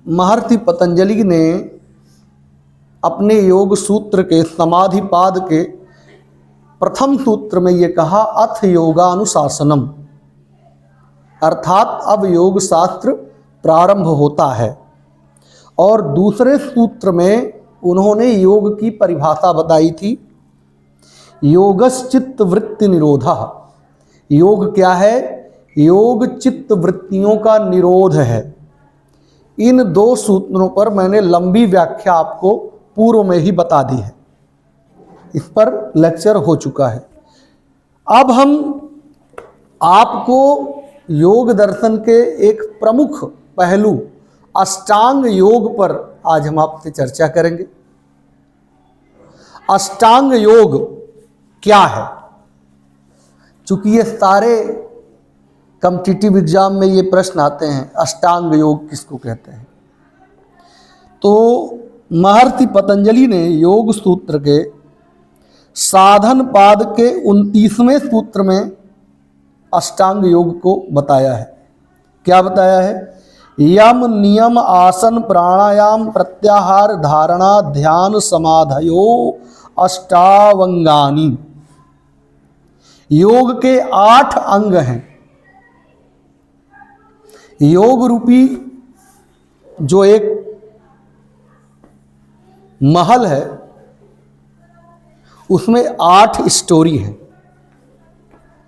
महर्षि पतंजलि ने अपने योग सूत्र के समाधिपाद के प्रथम सूत्र में ये कहा, अथ योगानुशासनम, अर्थात अब योग शास्त्र प्रारंभ होता है। और दूसरे सूत्र में उन्होंने योग की परिभाषा बताई थी, योगश्चित्त वृत्ति निरोधः। योग क्या है? योग चित्त वृत्तियों का निरोध है। इन दो सूत्रों पर मैंने लंबी व्याख्या आपको पूर्व में ही बता दी है, इस पर लेक्चर हो चुका है। अब हम आपको योग दर्शन के एक प्रमुख पहलू अष्टांग योग पर आज हम आपसे चर्चा करेंगे। अष्टांग योग क्या है? चूंकि ये सारे कॉम्पिटिटिव एग्जाम में ये प्रश्न आते हैं, अष्टांग योग किसको कहते हैं। तो महर्षि पतंजलि ने योग सूत्र के साधन पाद के 29वें सूत्र में अष्टांग योग को बताया है। क्या बताया है? यम नियम आसन प्राणायाम प्रत्याहार धारणा ध्यान समाधयो अष्टावंगानी। योग के 8 अंग हैं। योग रूपी जो एक महल है उसमें 8 स्टोरी हैं।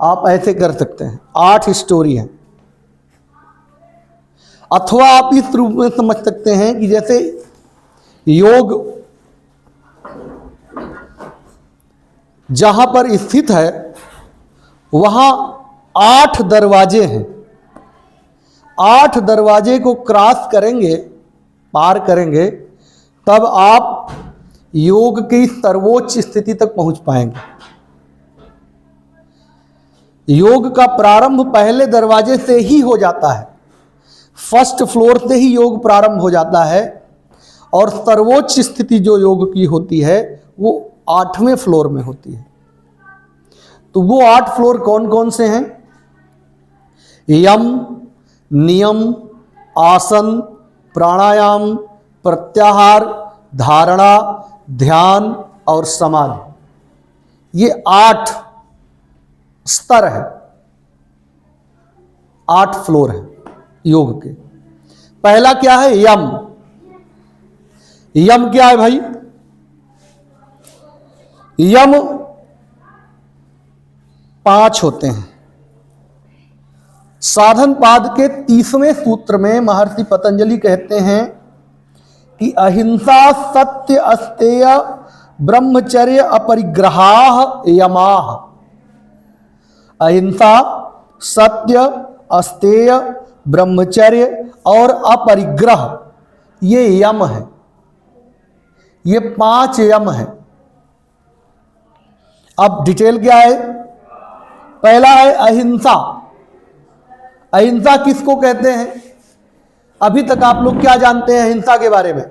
आप ऐसे कर सकते हैं, 8 स्टोरी हैं। अथवा आप इस रूप में समझ सकते हैं कि जैसे योग जहां पर स्थित है वहां 8 दरवाजे हैं। 8 दरवाजे को क्रॉस करेंगे, पार करेंगे, तब आप योग की सर्वोच्च स्थिति तक पहुंच पाएंगे। योग का प्रारंभ पहले दरवाजे से ही हो जाता है, फर्स्ट फ्लोर से ही योग प्रारंभ हो जाता है। और सर्वोच्च स्थिति जो योग की होती है वो 8वें फ्लोर में होती है। तो वो 8 फ्लोर कौन कौन से हैं? यम, नियम, आसन, प्राणायाम, प्रत्याहार, धारणा, ध्यान और समाधि। ये 8 स्तर है, 8 फ्लोर है योग के। पहला क्या है? यम। यम क्या है भाई? यम 5 होते हैं। साधन पाद के 30वें सूत्र में महर्षि पतंजलि कहते हैं कि अहिंसा सत्य अस्तेय ब्रह्मचर्य अपरिग्रहाः यमाः। अहिंसा, सत्य, अस्तेय, ब्रह्मचर्य और अपरिग्रह ये यम है। ये 5 यम है। अब डिटेल क्या है? पहला है अहिंसा। अहिंसा किसको कहते हैं? अभी तक आप लोग क्या जानते हैं अहिंसा के बारे में?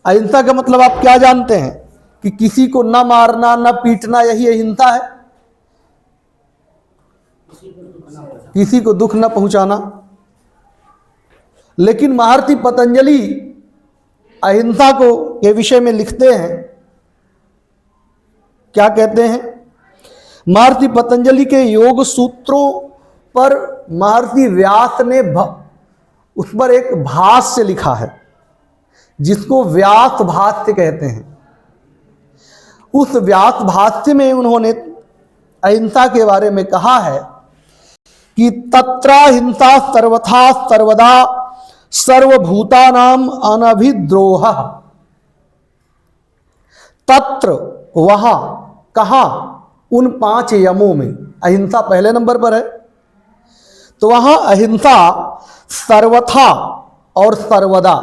अहिंसा का मतलब आप क्या जानते हैं? कि किसी को न मारना, न पीटना, यही अहिंसा है। किसी को दुख न पहुंचाना। लेकिन महर्षि पतंजलि अहिंसा को के विषय में लिखते हैं, क्या कहते हैं? महर्षि पतंजलि के योग सूत्रों पर महर्षि व्यास ने उस पर एक भाष्य लिखा है जिसको व्यास भाष्य कहते हैं। उस व्यास भाष्य में उन्होंने अहिंसा के बारे में कहा है कि तत्राहिंसा सर्वथा सर्वदा सर्वभूतानाम अनभिद्रोहः। तत्र वहां, कहां? उन 5 यमों में अहिंसा पहले नंबर पर है। तो वहां अहिंसा सर्वथा और सर्वदा।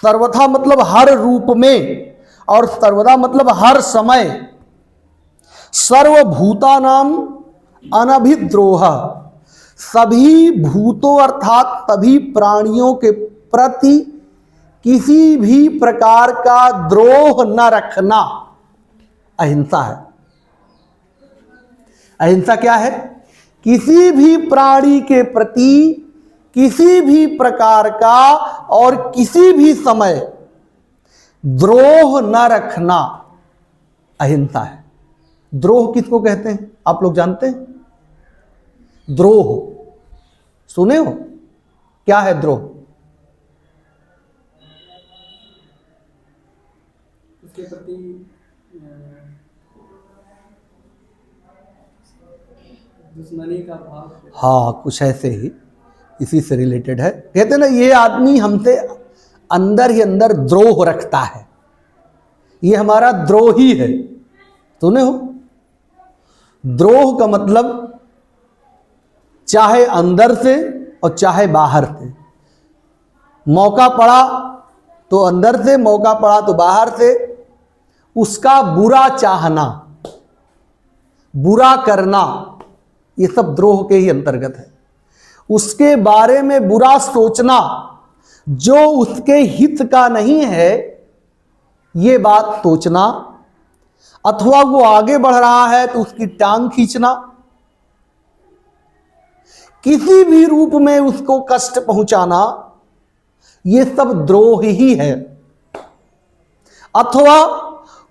सर्वथा मतलब हर रूप में, और सर्वदा मतलब हर समय। सर्वभूतानाम अनभिद्रोह, सभी भूतों अर्थात सभी प्राणियों के प्रति किसी भी प्रकार का द्रोह न रखना अहिंसा है। अहिंसा क्या है? किसी भी प्राणी के प्रति किसी भी प्रकार का और किसी भी समय द्रोह न रखना अहिंसा है। द्रोह किसको कहते हैं आप लोग जानते हैं? द्रोह सुने हो? क्या है द्रोह? उसके प्रति दुश्मनी का भाव। हाँ, कुछ ऐसे ही इसी से रिलेटेड है। कहते हैं ना, ये आदमी हमसे अंदर ही अंदर द्रोह रखता है, ये हमारा द्रोही है। सुने हो? द्रोह का मतलब चाहे अंदर से और चाहे बाहर से, मौका पड़ा तो अंदर से, मौका पड़ा तो बाहर से, उसका बुरा चाहना, बुरा करना, ये सब द्रोह के ही अंतर्गत है। उसके बारे में बुरा सोचना जो उसके हित का नहीं है, ये बात सोचना, अथवा वो आगे बढ़ रहा है तो उसकी टांग खींचना, किसी भी रूप में उसको कष्ट पहुंचाना, ये सब द्रोह ही है। अथवा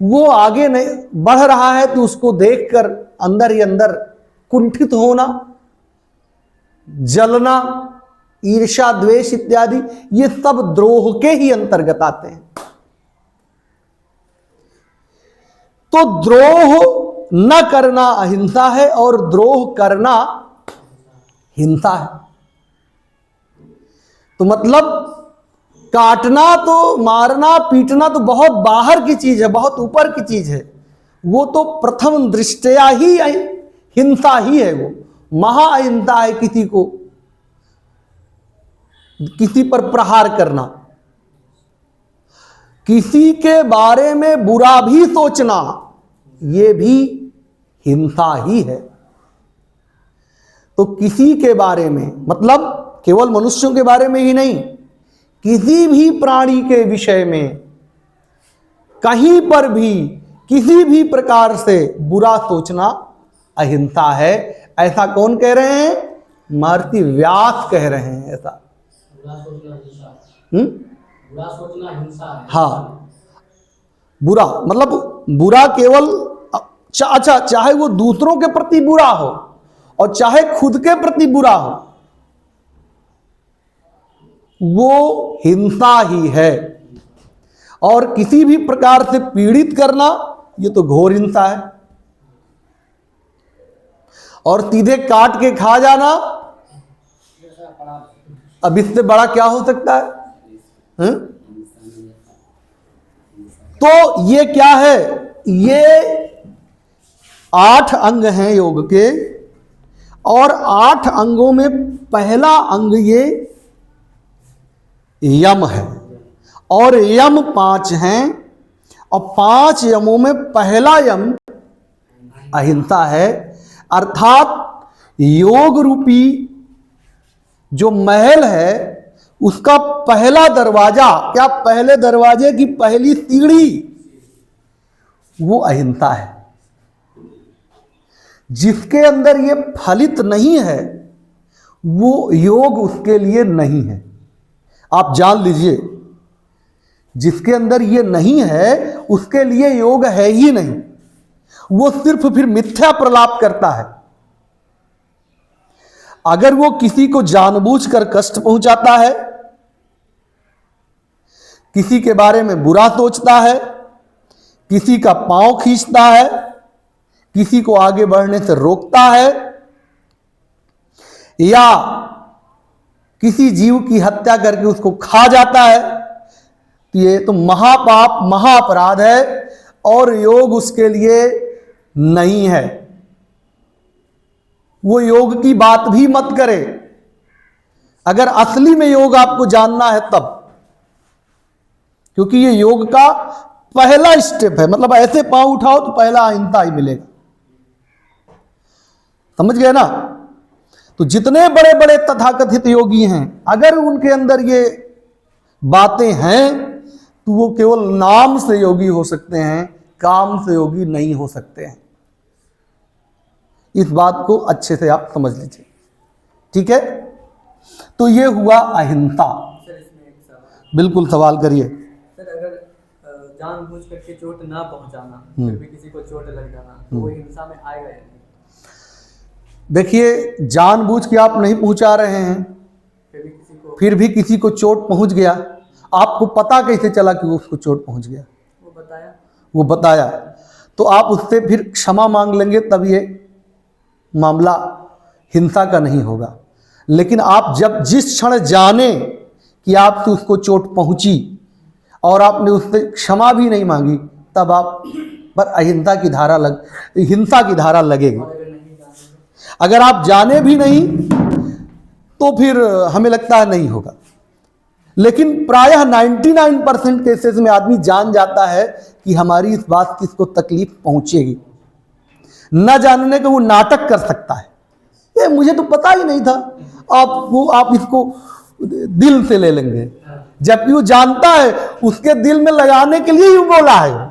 वो आगे नहीं बढ़ रहा है तो उसको देखकर अंदर ही अंदर कुंठित होना, जलना, ईर्ष्या, द्वेष इत्यादि, ये सब द्रोह के ही अंतर्गत आते हैं। तो द्रोह न करना अहिंसा है और द्रोह करना हिंसा है। तो मतलब काटना तो, मारना पीटना तो बहुत बाहर की चीज है, बहुत ऊपर की चीज है। वो तो प्रथम दृष्टया ही हिंसा ही है, वो महाअहिंसा है। किसी पर प्रहार करना, किसी के बारे में बुरा भी सोचना, ये भी हिंसा ही है। तो किसी के बारे में मतलब केवल मनुष्यों के बारे में ही नहीं, किसी भी प्राणी के विषय में कहीं पर भी किसी भी प्रकार से बुरा सोचना अहिंसा है। ऐसा कौन कह रहे हैं? महर्षि व्यास कह रहे हैं ऐसा। बुरा सोचना हिंसा है। हाँ, बुरा मतलब बुरा केवल अच्छा, चाहे वो दूसरों के प्रति बुरा हो और चाहे खुद के प्रति बुरा हो, वो हिंसा ही है। और किसी भी प्रकार से पीड़ित करना, ये तो घोर हिंसा है। और सीधे काट के खा जाना, अब इससे बड़ा क्या हो सकता है? तो ये क्या है? ये 8 अंग हैं योग के, और 8 अंगों में पहला अंग ये यम है, और यम 5 हैं, और 5 यमों में पहला यम अहिंसा है। अर्थात योग रूपी जो महल है, उसका पहला दरवाजा, क्या पहले दरवाजे की पहली सीढ़ी, वो अहिंसा है। जिसके अंदर ये फलित नहीं है, वो योग उसके लिए नहीं है। आप जान लीजिए, जिसके अंदर ये नहीं है उसके लिए योग है ही नहीं। वो सिर्फ फिर मिथ्या प्रलाप करता है। अगर वो किसी को जानबूझकर कष्ट पहुंचाता है, किसी के बारे में बुरा सोचता है, किसी का पांव खींचता है, किसी को आगे बढ़ने से रोकता है, या किसी जीव की हत्या करके उसको खा जाता है, तो ये तो महापाप, महाअपराध है, और योग उसके लिए नहीं है। वो योग की बात भी मत करे। अगर असली में योग आपको जानना है तब, क्योंकि ये योग का पहला स्टेप है। मतलब ऐसे पांव उठाओ तो पहला अहिंसा ही मिलेगा। समझ गए ना? तो जितने बड़े बड़े तथाकथित योगी हैं, अगर उनके अंदर ये बातें हैं तो वो केवल नाम से योगी हो सकते हैं, काम से योगी नहीं हो सकते हैं। इस बात को अच्छे से आप समझ लीजिए, ठीक है? तो ये हुआ अहिंसा। सर इसमें एक सवाल। बिल्कुल सवाल करिए। सर अगर जानबूझ करके चोट ना पहुंचाना, फिर भी किसी को चोट लग जाना, तो वो हिंसा में आएगा या नहीं? देखिए, जानबूझ के आप नहीं पहुंचा रहे हैं, फिर भी किसी को चोट पहुंच गया, आपको पता कैसे चला कि उसको चोट पहुंच गया? वो बताया, तो आप उससे फिर क्षमा मांग लेंगे, तब ये मामला हिंसा का नहीं होगा। लेकिन आप जब जिस क्षण जाने कि आपसे उसको चोट पहुंची और आपने उससे क्षमा भी नहीं मांगी, तब आप पर अहिंसा की धारा हिंसा की धारा लगेगी। अगर आप जाने भी नहीं तो फिर हमें लगता है नहीं होगा। लेकिन प्रायः 99% केसेस में आदमी जान जाता है कि हमारी इस बात की इसको तकलीफ पहुंचेगी। न जानने को वो नाटक कर सकता है, ये मुझे तो पता ही नहीं था, आप इसको दिल से ले लेंगे, जबकि वो जानता है उसके दिल में लगाने के लिए ही बोला है।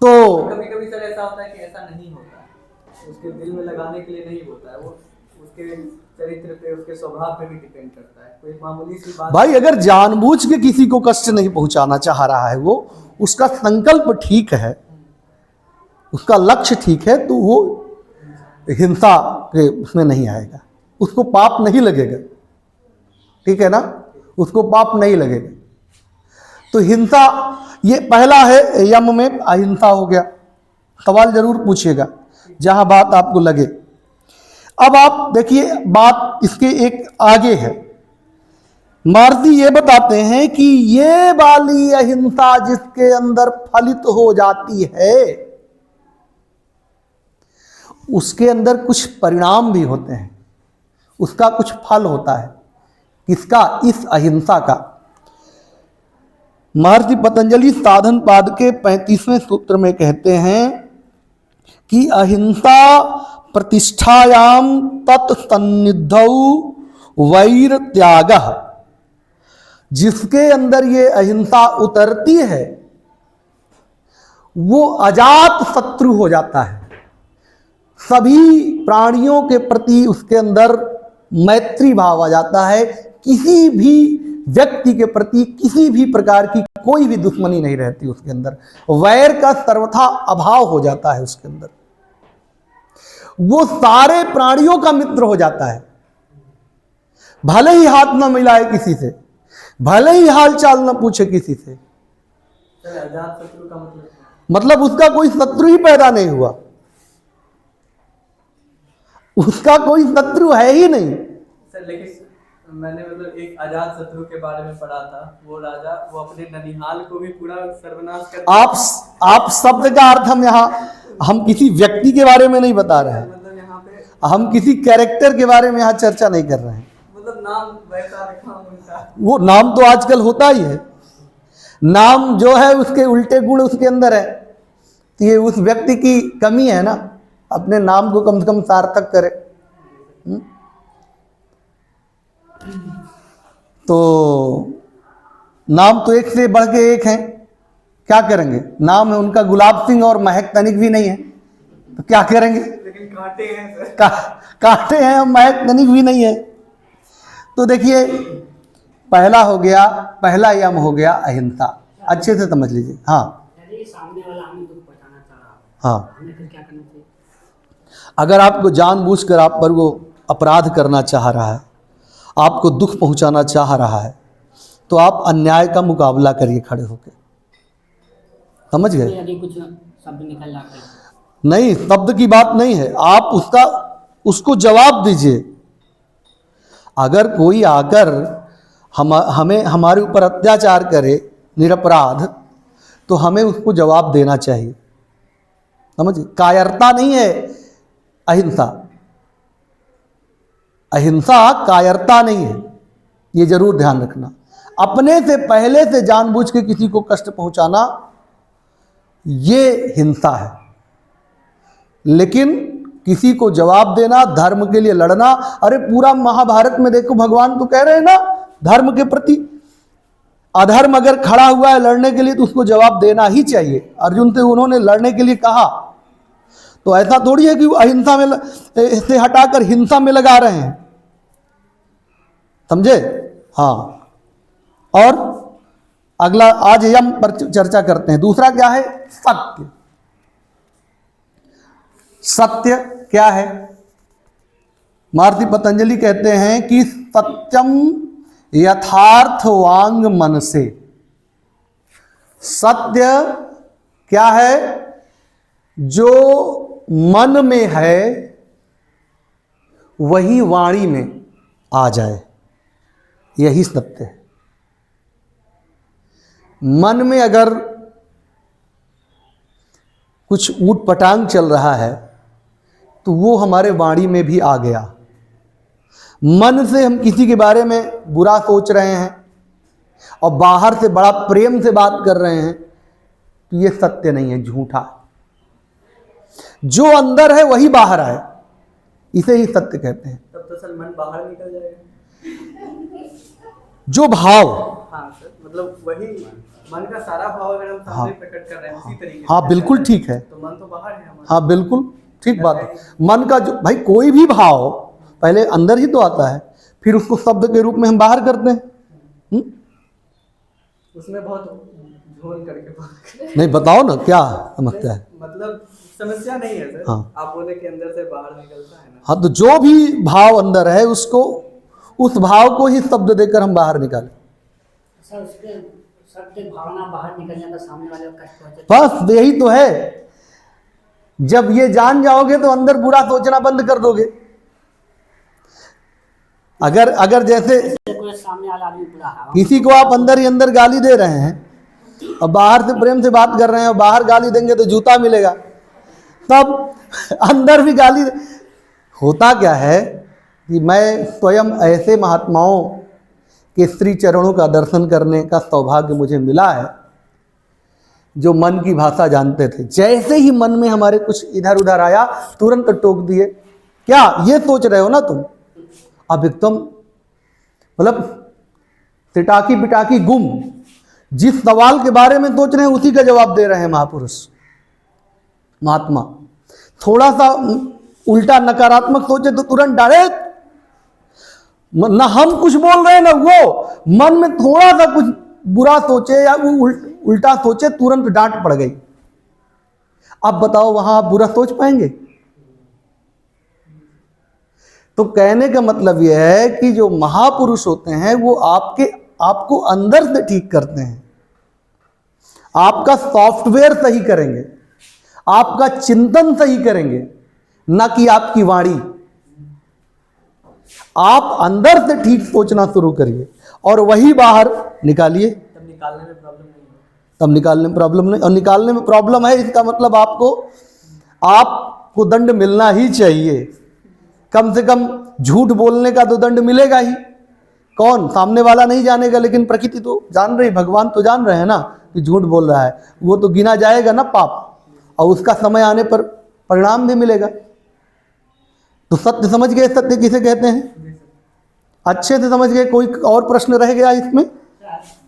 तो कभी कभी सर ऐसा होता है कि ऐसा नहीं होता है, उसके दिल में लगाने के लिए नहीं होता है, वो उसके चरित्र पे, उसके स्वभाव पे भी डिपेंड करता है। कोई मामूली सी बात, भाई अगर जानबूझ के किसी को कष्ट नहीं पहुंचाना चाह रहा है, वो उसका संकल्प ठीक है, उसका लक्ष्य ठीक है, तो वो हिंसा के उसमें नहीं आएगा, उसको पाप नहीं लगेगा। ठीक है ना, उसको पाप नहीं लगेगा। तो हिंसा, ये पहला है, यम में अहिंसा हो गया। सवाल जरूर पूछिएगा जहां बात आपको लगे। अब आप देखिए, बात इसके एक आगे है। महर्षि ये बताते हैं कि ये वाली अहिंसा जिसके अंदर फलित हो जाती है, उसके अंदर कुछ परिणाम भी होते हैं, उसका कुछ फल होता है। किसका? इस अहिंसा का। महर्षि पतंजलि साधन पाद के 35वें सूत्र में कहते हैं कि अहिंसा प्रतिष्ठायाम तत्सन्निधौ वैर त्यागः। जिसके अंदर ये अहिंसा उतरती है वो अजात शत्रु हो जाता है। सभी प्राणियों के प्रति उसके अंदर मैत्री भाव आ जाता है। किसी भी व्यक्ति के प्रति किसी भी प्रकार की कोई भी दुश्मनी नहीं रहती उसके अंदर। वैर का सर्वथा अभाव हो जाता है उसके अंदर। वो सारे प्राणियों का मित्र हो जाता है, भले ही हाथ न मिलाए किसी से, भले ही हाल चाल न पूछे किसी से। अजात शत्रु का मतलब उसका कोई शत्रु ही पैदा नहीं हुआ, उसका कोई शत्रु है ही नहीं। सर लेकिन मैंने मतलब एक अजात शत्रु के बारे में पढ़ा था। वो राजा, वो अपने ननिहाल को भी पूरा सर्वनाश कर। आप शब्द का अर्थ हम किसी व्यक्ति के बारे में नहीं बता रहे हैं, मतलब यहाँ पे हम किसी कैरेक्टर के बारे में यहाँ चर्चा नहीं कर रहे हैं। मतलब नाम वैसा रखा उनका, वो नाम तो आजकल होता ही है। नाम जो है उसके उल्टे गुण उसके अंदर है, तो ये उस व्यक्ति की कमी है ना, अपने नाम को कम से कम सार्थक करे। तो नाम तो एक से बढ़ के एक है, क्या करेंगे? नाम है उनका गुलाब सिंह और महक तनिक भी नहीं है, तो क्या करेंगे? लेकिन कांटे हैं सर। कांटे हैं और महक तनिक भी नहीं है। तो देखिए, पहला हो गया, पहला यम हो गया अहिंसा। अच्छे से समझ लीजिए। हाँ, सामने वाला हमें दुख पहुंचाना चाह रहा है, हाँ, हमें फिर क्या करना चाहिए? अगर आपको जानबूझकर आप पर वो अपराध करना चाह रहा है, आपको दुख पहुंचाना चाह रहा है, तो आप अन्याय का मुकाबला करिए खड़े होकर। समझ गए? यदि कुछ शब्द निकल जाते हैं, नहीं, शब्द की बात नहीं है, आप उसको जवाब दीजिए। अगर कोई आकर हमें हमारे ऊपर अत्याचार करे निरपराध, तो हमें उसको जवाब देना चाहिए। समझिए, कायरता नहीं है अहिंसा। अहिंसा कायरता नहीं है, ये जरूर ध्यान रखना। अपने से पहले से जानबूझ के किसी को कष्ट पहुंचाना ये हिंसा है। लेकिन किसी को जवाब देना, धर्म के लिए लड़ना, अरे पूरा महाभारत में देखो भगवान तो कह रहे हैं ना, धर्म के प्रति अधर्म अगर खड़ा हुआ है लड़ने के लिए तो उसको जवाब देना ही चाहिए। अर्जुन से उन्होंने लड़ने के लिए कहा, तो ऐसा थोड़ी है कि वो अहिंसा में से हटाकर हिंसा में लगा रहे हैं। समझे? हाँ, और अगला आज यम पर चर्चा करते हैं। दूसरा क्या है? सत्य। सत्य क्या है? महर्षि पतंजलि कहते हैं कि सत्यम यथार्थ वांग मन से। सत्य क्या है? जो मन में है वही वाणी में आ जाए, यही सत्य है। मन में अगर कुछ ऊट पटांग चल रहा है तो वो हमारे वाणी में भी आ गया। मन से हम किसी के बारे में बुरा सोच रहे हैं और बाहर से बड़ा प्रेम से बात कर रहे हैं तो ये सत्य नहीं है, झूठा। जो अंदर है वही बाहर आए, इसे ही सत्य कहते हैं। तब तो सर मन बाहर निकल जाएगा। जो भाव, हाँ सर, मतलब वही मन का सारा भाव अगर हम सामने प्रकट कर रहे हैं उसी तरीके से, हाँ बिल्कुल ठीक है, तो मन तो बाहर है हमारा। हाँ बिल्कुल ठीक बात है। मन का जो भाई कोई भी भाव पहले अंदर ही तो आता है, फिर उसको शब्द के रूप में हम बाहर करते हैं। उसमें बहुत झोल करके नहीं, बताओ ना क्या समस्या है? मतलब समस्या नहीं है सर। हाँ। आप बोले कि अंदर से बाहर निकलता है ना। हाँ, तो जो भी भाव अंदर है उसको, उस भाव को ही शब्द देकर हम बाहर निकालें। सर उसके सत्य भावना बाहर निकल जाता, सामने वाले को कष्ट पहुंचे। बस यही तो है। जब ये जान जाओगे तो अंदर बुरा सोचना बंद कर दोगे। अगर जैसे कोई सामने वाला आदमी बुरा है, किसी को आप अंदर ही अंदर गाली दे रहे हैं और बाहर से प्रेम से बात कर रहे हैं और बाहर गाली देंगे तो जूता मिलेगा, तब अंदर भी गाली। होता क्या है कि मैं स्वयं ऐसे महात्माओं के श्री चरणों का दर्शन करने का सौभाग्य मुझे मिला है जो मन की भाषा जानते थे। जैसे ही मन में हमारे कुछ इधर उधर आया तुरंत टोक दिए, क्या ये सोच रहे हो ना तुम? अब एकदम मतलब तिटाकी पिटाकी गुम। जिस सवाल के बारे में सोच रहे हैं उसी का जवाब दे रहे हैं महापुरुष महात्मा। थोड़ा सा उल्टा नकारात्मक सोचे तो तुरंत डायरेक्ट, ना हम कुछ बोल रहे हैं ना वो, मन में थोड़ा सा कुछ बुरा सोचे या वो उल्टा सोचे तुरंत डांट पड़ गई। अब बताओ वहां आप बुरा सोच पाएंगे? तो कहने का मतलब यह है कि जो महापुरुष होते हैं वो आपको अंदर से ठीक करते हैं, आपका सॉफ्टवेयर सही करेंगे, आपका चिंतन सही करेंगे, न कि आपकी वाणी। आप अंदर से ठीक सोचना शुरू करिए और वही बाहर निकालिए। तब निकालने में प्रॉब्लम नहीं है। तब निकालने में प्रॉब्लम नहीं, और निकालने में प्रॉब्लम है इसका मतलब आपको दंड मिलना ही चाहिए। कम से कम झूठ बोलने का तो दंड मिलेगा ही। कौन? सामने वाला नहीं जानेगा, लेकिन प्रकृति तो जान रही, भगवान तो जान रहे हैं ना कि झूठ बोल रहा है। वो तो गिना जाएगा ना पाप, और उसका समय आने पर परिणाम भी मिलेगा। तो सत्य समझ गए? सत्य किसे कहते हैं? अच्छे से समझ गए? कोई और प्रश्न रह गया इसमें?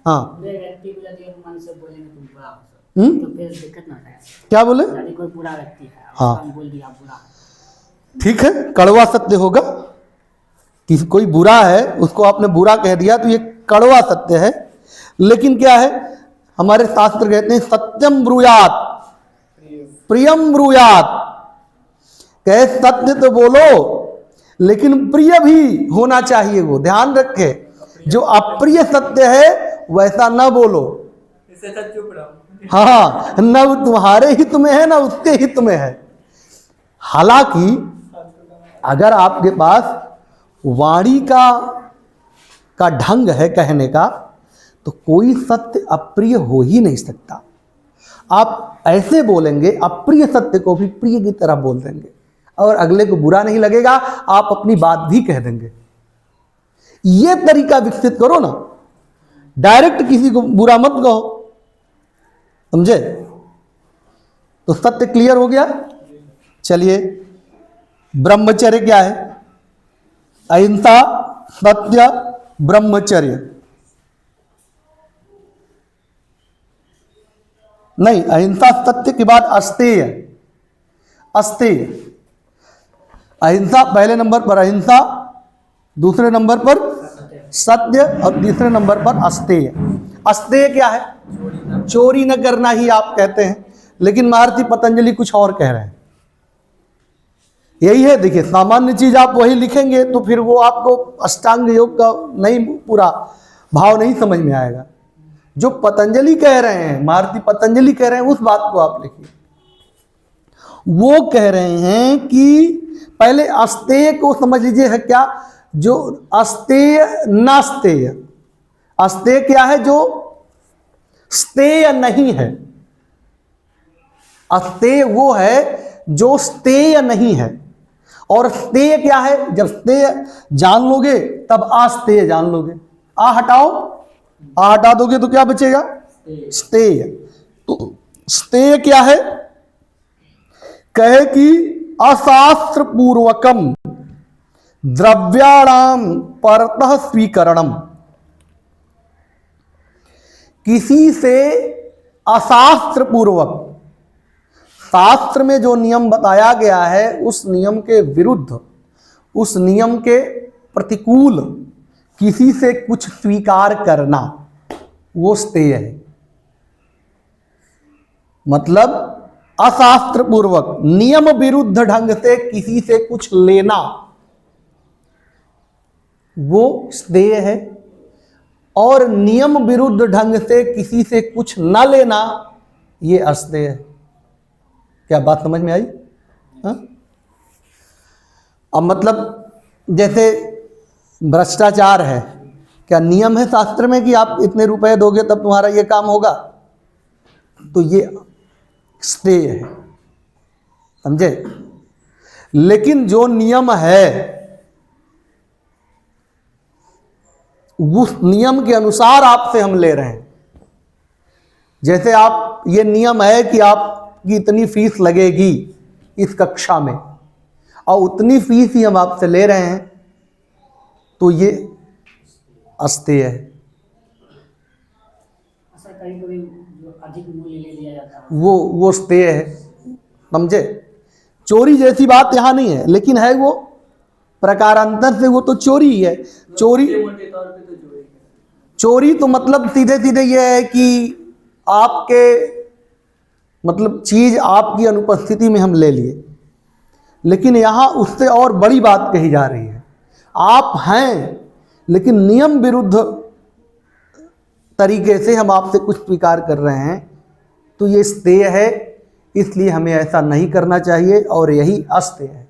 हाँ, व्यक्ति को यदि मन से बोलेंगे तुम बुरा हो तो फिर दिक्कत ना है। क्या बोले? यदि कोई बुरा व्यक्ति है, हाँ। हम बोल दिया बुरा है, ठीक है, कड़वा सत्य होगा कि कोई बुरा है उसको आपने बुरा कह दिया तो ये कड़वा सत्य है। लेकिन क्या है, हमारे शास्त्र कहते हैं सत्यम ब्रूयात प्रियम ब्रूयात। कहे सत्य तो बोलो लेकिन प्रिय भी होना चाहिए। वो ध्यान रखे, जो अप्रिय सत्य है वैसा न बोलो। इससे अच्छा चुप रहो। हाँ, न वो तुम्हारे हित में है ना उसके हित में है। हालांकि अगर आपके पास वाणी का ढंग है कहने का तो कोई सत्य अप्रिय हो ही नहीं सकता। आप ऐसे बोलेंगे, अप्रिय सत्य को भी प्रिय की तरह बोल देंगे और अगले को बुरा नहीं लगेगा, आप अपनी बात भी कह देंगे। ये तरीका विकसित करो ना, डायरेक्ट किसी को बुरा मत कहो, समझे? तो सत्य क्लियर हो गया। चलिए, ब्रह्मचर्य क्या है? अहिंसा, सत्य, ब्रह्मचर्य। नहीं, अहिंसा सत्य के बाद अस्तेय। अस्तेय, अहिंसा पहले नंबर पर, अहिंसा दूसरे नंबर पर सत्य, और तीसरे नंबर पर अस्तेय। अस्तेय क्या है? चोरी न करना ही आप कहते हैं, लेकिन महर्षि पतंजलि कुछ और कह रहे हैं। यही है, देखिए सामान्य चीज आप वही लिखेंगे तो फिर वो आपको अष्टांग योग का नहीं, पूरा भाव नहीं समझ में आएगा। जो पतंजलि कह रहे हैं, महर्षि पतंजलि कह रहे हैं, उस बात को आप लिखिए। वो कह रहे हैं कि पहले अस्तेय को समझ लीजिए है क्या, जो अस्तेय नास्तेय। अस्तेय क्या है? जो स्तेय नहीं है। अस्तेय वो है जो स्तेय नहीं है। और स्तेय क्या है? जब स्तेय जान लोगे तब अस्तेय जान लोगे। आ हटाओ, आ हटा दोगे तो क्या बचेगा? स्तेय। तो स्तेय क्या है? कहे कि अशास्त्र पूर्वकम द्रव्याणाम परतः स्वीकरणम। किसी से अशास्त्र पूर्वक, शास्त्र में जो नियम बताया गया है उस नियम के विरुद्ध, उस नियम के प्रतिकूल किसी से कुछ स्वीकार करना, वो स्तेय है। मतलब अशास्त्र पूर्वक, नियम विरुद्ध ढंग से किसी से कुछ लेना, वो स्तेय है। और नियम विरुद्ध ढंग से किसी से कुछ न लेना, ये अस्तेय है। क्या बात समझ में आई? हाँ? अब मतलब जैसे भ्रष्टाचार है, क्या नियम है शास्त्र में कि आप इतने रुपए दोगे तब तुम्हारा ये काम होगा? तो ये स्तेय है, समझे? लेकिन जो नियम है उस नियम के अनुसार आपसे हम ले रहे हैं। जैसे आप, ये नियम है कि आपकी इतनी फीस लगेगी इस कक्षा में, और उतनी फीस ही हम आपसे ले रहे हैं, तो ये अस्तेय है। ऐसा कभी जो अधिक मूल्य ले लिया जाता है, वो स्तेय है, समझे? चोरी जैसी बात यहाँ नहीं है, लेकिन है वो प्रकारांतर से, वो तो चोरी ही है। चोरी, मोटे तौर पे तो चोरी है। चोरी तो मतलब सीधे सीधे ये है कि आपके, मतलब चीज आपकी अनुपस्थिति में हम ले लिए। लेकिन यहाँ उससे और बड़ी बात कही जा रही है, आप हैं लेकिन नियम विरुद्ध तरीके से हम आपसे कुछ स्वीकार कर रहे हैं, तो ये स्तेय है। इसलिए हमें ऐसा नहीं करना चाहिए, और यही अस्तेय है।